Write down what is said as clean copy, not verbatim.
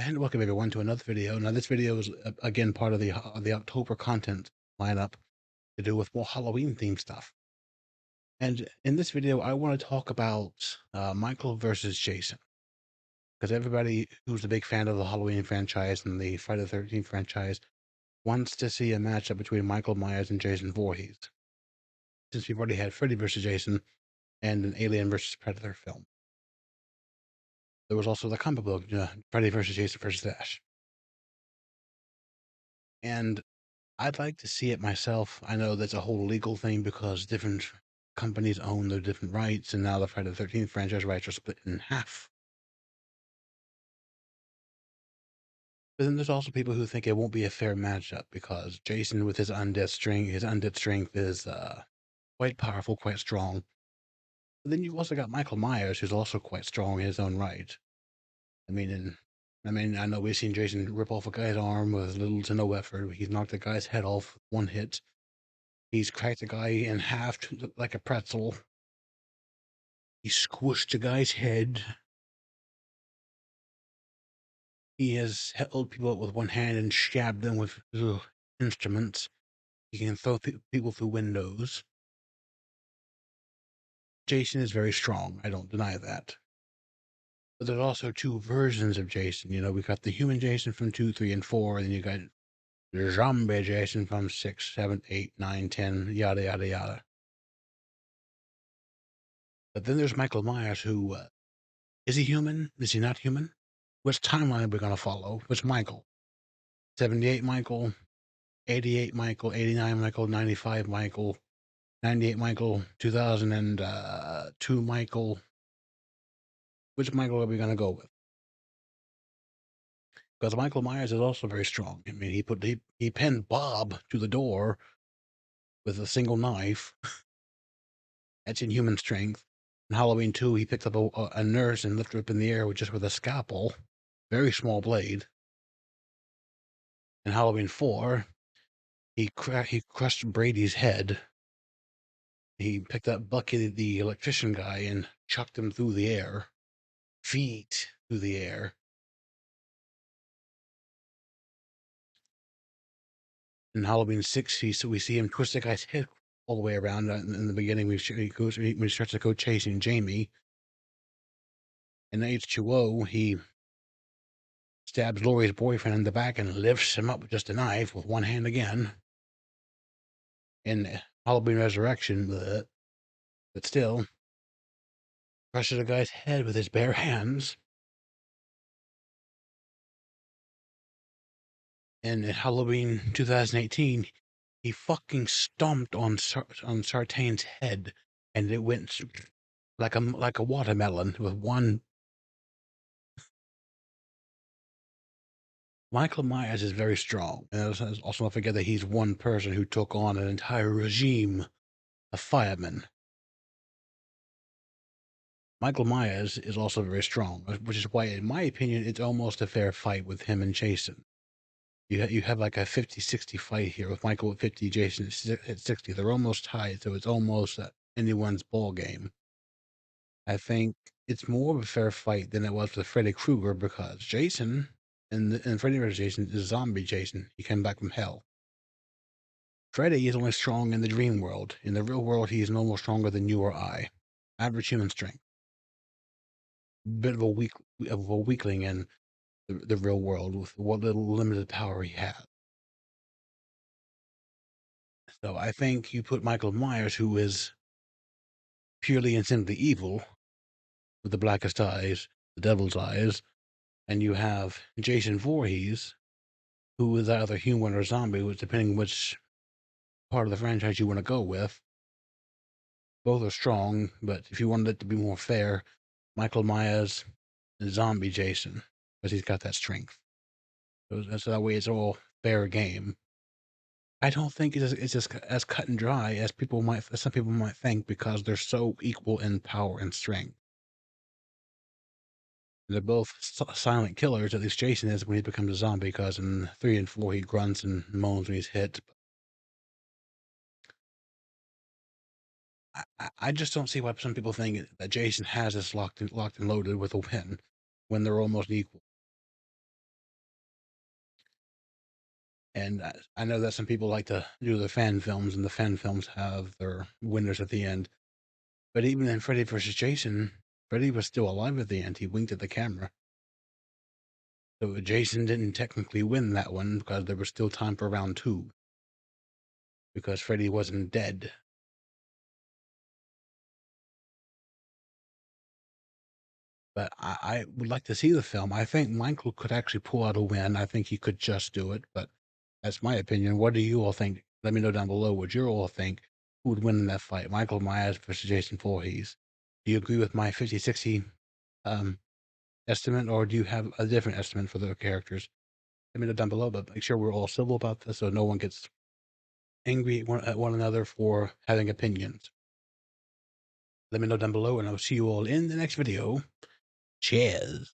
And welcome everyone to another video. Now, this video is again part of the October content lineup to do with more Halloween themed stuff. And in this video, I want to talk about Michael versus Jason, because everybody who's a big fan of the Halloween franchise and the Friday the 13th franchise wants to see a matchup between Michael Myers and Jason Voorhees, since we've already had Freddy versus Jason and an Alien versus Predator film. There was also the comic book, Freddy versus Jason versus Ash. And I'd like to see it myself. I know that's a whole legal thing because different companies own their different rights, and now the Friday the 13th franchise rights are split in half. But then there's also people who think it won't be a fair matchup because Jason, with his undead strength is quite powerful, quite strong. But then you've also got Michael Myers, who's also quite strong in his own right. I know we've seen Jason rip off a guy's arm with little to no effort. He's knocked a guy's head off with one hit. He's cracked a guy in half like a pretzel. He squished a guy's head. He has held people up with one hand and stabbed them with instruments. He can throw people through windows. Jason is very strong. I don't deny that. But there's also two versions of Jason. You know, we got the human Jason from 2, 3, and 4, and then you got the zombie Jason from 6, 7, 8, 9, 10, yada, yada, yada. But then there's Michael Myers, who is he human? Is he not human? Which timeline are we going to follow? Which Michael? 78 Michael, 88 Michael, 89 Michael, 95 Michael, 98 Michael, 2002 Michael. Which Michael are we going to go with? Because Michael Myers is also very strong. I mean, he pinned Bob to the door with a single knife. That's inhuman strength. In Halloween 2, he picked up a nurse and lifted her up in the air just with a scalpel. Very small blade. In Halloween 4, he crushed Brady's head. He picked up Bucky, the electrician guy, and chucked him through the air. Feet through the air. In Halloween 6, we see him twist the guy's head all the way around. In the beginning, when he starts to go chasing Jamie. In H2O, he stabs Laurie's boyfriend in the back and lifts him up with just a knife with one hand again. In Halloween Resurrection, but still, crushes a guy's head with his bare hands. And in Halloween 2018, he fucking stomped on Sartain's head, and it went like a watermelon with one. Michael Myers is very strong, and also don't forget that he's one person who took on an entire regime of firemen. Michael Myers is also very strong, which is why, in my opinion, it's almost a fair fight with him and Jason. You have like a 50-60 fight here with Michael at 50, Jason at 60. They're almost tied, so it's almost anyone's ball game. I think it's more of a fair fight than it was with Freddy Krueger because Jason and Freddy vs. Jason is zombie Jason. He came back from hell. Freddy is only strong in the dream world. In the real world, he is no more stronger than you or I. Average human strength. Bit of a weakling in the real world with what little limited power he has. So I think you put Michael Myers, who is purely and simply evil, with the blackest eyes, the devil's eyes, and you have Jason Voorhees, who is either human or zombie, depending which part of the franchise you want to go with. Both are strong, but if you wanted it to be more fair, Michael Myers and zombie Jason, because he's got that strength. So that way it's all fair game. I don't think it's just as cut and dry as some people might think, because they're so equal in power and strength. They're both silent killers. At least Jason is when he becomes a zombie, because in 3 and 4 he grunts and moans when he's hit. I just don't see why some people think that Jason has this locked and loaded with a win when they're almost equal. And I know that some people like to do the fan films, and the fan films have their winners at the end. But even in Freddy versus Jason, Freddy was still alive at the end. He winked at the camera. So Jason didn't technically win that one because there was still time for round two because Freddy wasn't dead. But I would like to see the film. I think Michael could actually pull out a win. I think he could just do it, but that's my opinion. What do you all think? Let me know down below what you all think. Who would win in that fight? Michael Myers versus Jason Voorhees. Do you agree with my 50-60 estimate, or do you have a different estimate for the characters? Let me know down below, but make sure we're all civil about this so no one gets angry at one another for having opinions. Let me know down below, and I'll see you all in the next video. Cheers.